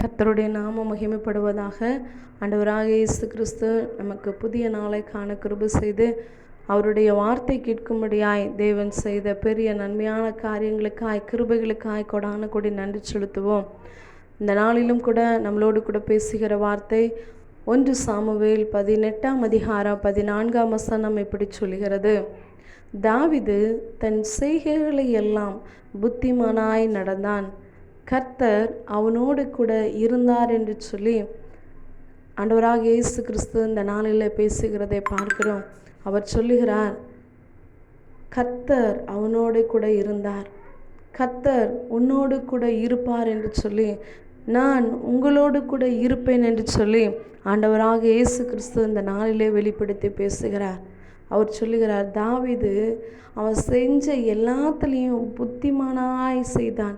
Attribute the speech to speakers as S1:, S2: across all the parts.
S1: கர்த்தருடைய நாமம் மகிமைப்படுவதாக. ஆண்டவராகிய இயேசு கிறிஸ்து நமக்கு புதிய நாளை காண கிருபை செய்து அவருடைய வார்த்தை கேட்கும்படியாய் தேவன் செய்த பெரிய நன்மையான காரியங்களுக்காய் கிருபைகளுக்காய் கொடான கொடி நன்றி செலுத்துவோம். இந்த நாளிலும் கூட நம்மளோடு கூட பேசுகிற வார்த்தை 1 சாமுவேல் 18ஆம் அதிகாரம் 14ஆம் வசனம் இப்படி சொல்கிறது: தாவீது தன் செய்கைகளை எல்லாம் புத்திமானாய் நடந்தான், கர்த்தர் அவனோடு கூட இருந்தார் என்று சொல்லி ஆண்டவராகிய இயேசு கிறிஸ்து இந்த நாளில் பேசுகிறதை பார்க்கிறோம். அவர் சொல்லுகிறார், கர்த்தர் அவனோடு கூட இருந்தார், கர்த்தர் உன்னோடு கூட இருப்பார் என்று சொல்லி, நான் உங்களோடு கூட இருப்பேன் என்று சொல்லி ஆண்டவராகிய இயேசு கிறிஸ்து இந்த நாளிலே வெளிப்படுத்தி பேசுகிறார். அவர் சொல்லுகிறார், தாவீது அவன் செஞ்ச எல்லாத்துலேயும் புத்திமானாய் செய்தான்,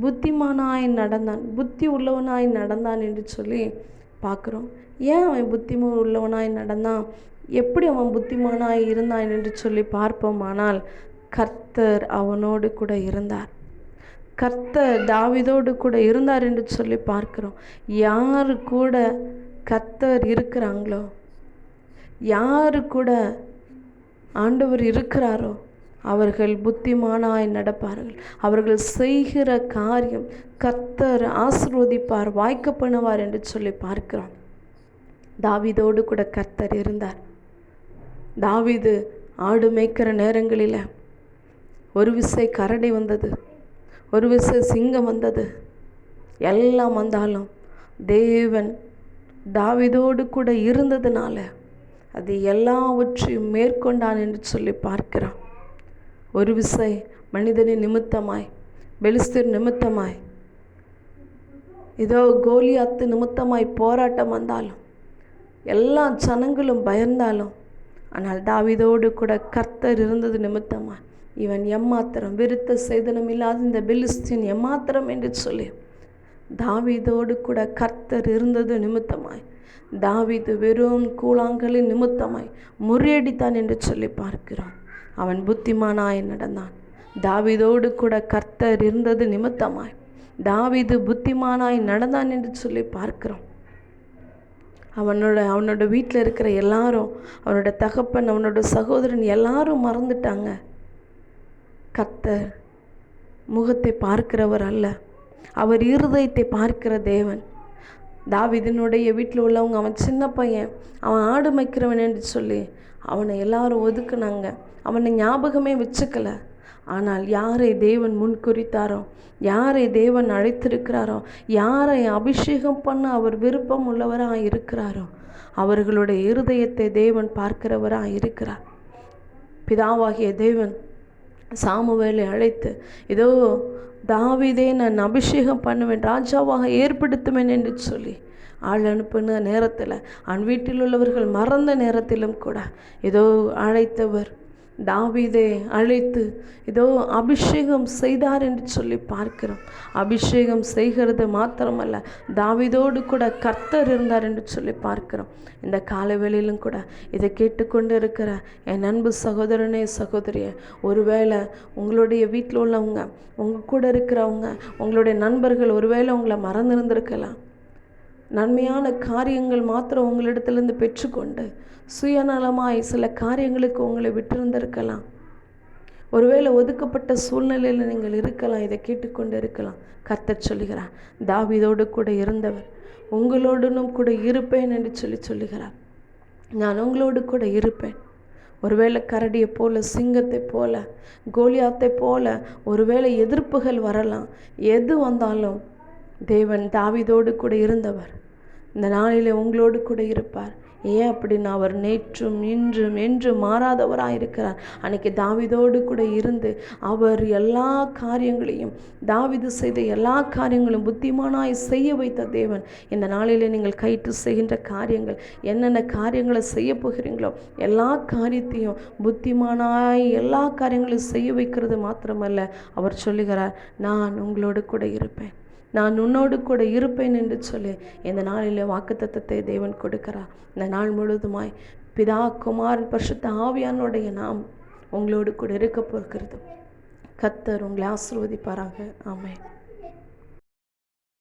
S1: புத்திமானாய் நடந்தான், புத்தி உள்ளவனாய் நடந்தான் என்று சொல்லி பார்க்குறோம். ஏன் அவன் உள்ளவனாய் நடந்தான், எப்படி அவன் புத்திமானாய் இருந்தான் என்று சொல்லி பார்ப்போமானால், கர்த்தர் அவனோடு கூட இருந்தார், கர்த்தர் தாவீதோடு கூட இருந்தார் என்று சொல்லி பார்க்கிறோம். யாரு கூட கர்த்தர் இருக்கிறாங்களோ, யாரு கூட ஆண்டவர் இருக்கிறாரோ அவர்கள் புத்திமானாய் நடப்பார்கள். அவர்கள் செய்கிற காரியம் கர்த்தர் ஆசீர்வதிப்பார், வாய்க்க பண்ணுவார் என்று சொல்லி பார்க்கிறோம். தாவீதோடு கூட கர்த்தர் இருந்தார். தாவீது ஆடு மேய்க்கிற நேரங்களில் ஒரு விசை கரடி வந்தது, ஒரு விசை சிங்கம் வந்தது, எல்லாம் வந்தாலும் தேவன் தாவீதோடு கூட இருந்ததுனால அது எல்லாவற்றையும் மேற்கொண்டான் என்று சொல்லி பார்க்கிறான். ஒரு விசை மனிதனின் நிமித்தமாய், பெலிஸ்தர் நிமித்தமாய், ஏதோ கோலியாத்து நிமித்தமாய் போராட்டம் வந்தாலும், எல்லா ஜனங்களும் பயந்தாலும், ஆனால் தாவீதோடு கூட கர்த்தர் இருந்தது நிமித்தமாய் இவன் எம்மாத்திரம், விருத்த சேதனம் இல்லாத இந்த பெலிஸ்தீன் எம்மாத்திரம் என்று சொல்லி தாவீதோடு கூட கர்த்தர் இருந்தது நிமித்தமாய் தாவீது வெறும் கூழாங்கலின் நிமித்தமாய் முறியடித்தான் என்று சொல்லி பார்க்கிறோம். அவன் புத்திமானாய் நடந்தான். தாவீதோடு கூட கர்த்தர் இருந்தது நிமித்தமாய் தாவீது புத்திமானாய் நடந்தான் என்று சொல்லி பார்க்கிறோம். அவனோட வீட்டில் இருக்கிற எல்லாரும், அவனோட தகப்பன், அவனோட சகோதரன் எல்லாரும் மறந்துட்டாங்க. கர்த்தர் முகத்தை பார்க்கிறவர் அல்ல, அவர் இருதயத்தை பார்க்கிற தேவன். தாவீதினுடைய வீட்டில் உள்ளவங்க, அவன் சின்ன பையன், அவன் ஆடு மேய்க்கிறவன் என்று சொல்லி அவனை எல்லாரும் ஒதுக்குனாங்க, அவனை ஞாபகமே வச்சுக்கல. ஆனால் யாரை தேவன் முன்குறித்தாரோ, யாரை தேவன் அழைத்திருக்கிறாரோ, யாரை அபிஷேகம் பண்ண அவர் விருப்பம் உள்ளவராக இருக்கிறாரோ அவர்களுடைய இருதயத்தை தேவன் பார்க்கிறவராக இருக்கிறார். பிதாவாகிய தேவன் சாமுவேலை அழைத்து, இதோ தாவீதை நான் அபிஷேகம் பண்ணுவேன், ராஜாவாக ஏற்படுத்துவேன் என்று சொல்லி ஆள் அனுப்பின நேரத்தில், அவன் வீட்டில் உள்ளவர்கள் மறந்த நேரத்திலும் கூட ஏதோ அழைத்தவர் தாவீதை அழைத்து இதோ அபிஷேகம் செய்தார் என்று சொல்லி பார்க்கிறோம். அபிஷேகம் செய்கிறது மாத்திரமல்ல, தாவீதோடு கூட கர்த்தர் இருந்தார் என்று சொல்லி பார்க்கிறோம். இந்த காலவேளையிலும் கூட இதை கேட்டுக்கொண்டு இருக்கிற என் அன்பு சகோதரனே, சகோதரியே, ஒருவேளை உங்களுடைய வீட்டில் உள்ளவங்க, உங்கள் கூட இருக்கிறவங்க, உங்களுடைய நண்பர்கள் ஒருவேளை உங்களை மறந்திருந்திருக்கலாம். நன்மையான காரியங்கள் மாத்திரம் உங்களிடத்திலிருந்து பெற்றுக்கொண்டு சுயநலமாய் சில காரியங்களுக்கு உங்களை விட்டிருந்திருக்கலாம். ஒருவேளை ஒதுக்கப்பட்ட சூழ்நிலையில் நீங்கள் இருக்கலாம். இதை கேட்டுக்கொண்டு இருக்கலாம். கர்த்தர் சொல்லுகிறார், தாவீதோடு கூட இருந்தவர் உங்களோடனும் கூட இருப்பேன் என்று சொல்லுகிறார். நான் உங்களோடு கூட இருப்பேன். ஒருவேளை கரடியை போல, சிங்கத்தை போல, கோலியாத்தை போல ஒருவேளை எதிர்ப்புகள் வரலாம். எது வந்தாலும் தேவன் தாவீதோடு கூட இருந்தவர் இந்த நாளில் உங்களோடு கூட இருப்பார். ஏன் அப்படின்னா, அவர் நேற்றும் இன்றும் என்றும் மாறாதவராக இருக்கிறார். அன்னைக்கு தாவீதோடு கூட இருந்து அவர் எல்லா காரியங்களையும், தாவீது செய்த எல்லா காரியங்களும் புத்திமானாய் செய்ய வைத்த தேவன் இந்த நாளிலே நீங்கள் கைட்டு செய்கின்ற காரியங்கள், என்னென்ன காரியங்களை செய்ய போகிறீங்களோ எல்லா காரியத்தையும் புத்திமானாய் எல்லா காரியங்களையும் செய்ய வைக்கிறது மாத்திரமல்ல, அவர் சொல்லுகிறார், நான் உங்களோடு கூட இருப்பேன், நான் உன்னோடு கூட இருப்பேன் என்று சொல்லி இந்த நாளில் வாக்குத்தத்தத்தை தேவன் கொடுக்கிறார். இந்த நாள் முழுவதுமாய் பிதா, குமாரன், பரிசுத்த ஆவியானுடைய நாம் உங்களோடு கூட இருக்க போகிறது. கர்த்தர் உங்களை ஆசீர்வதிப்பாராக. ஆமென்.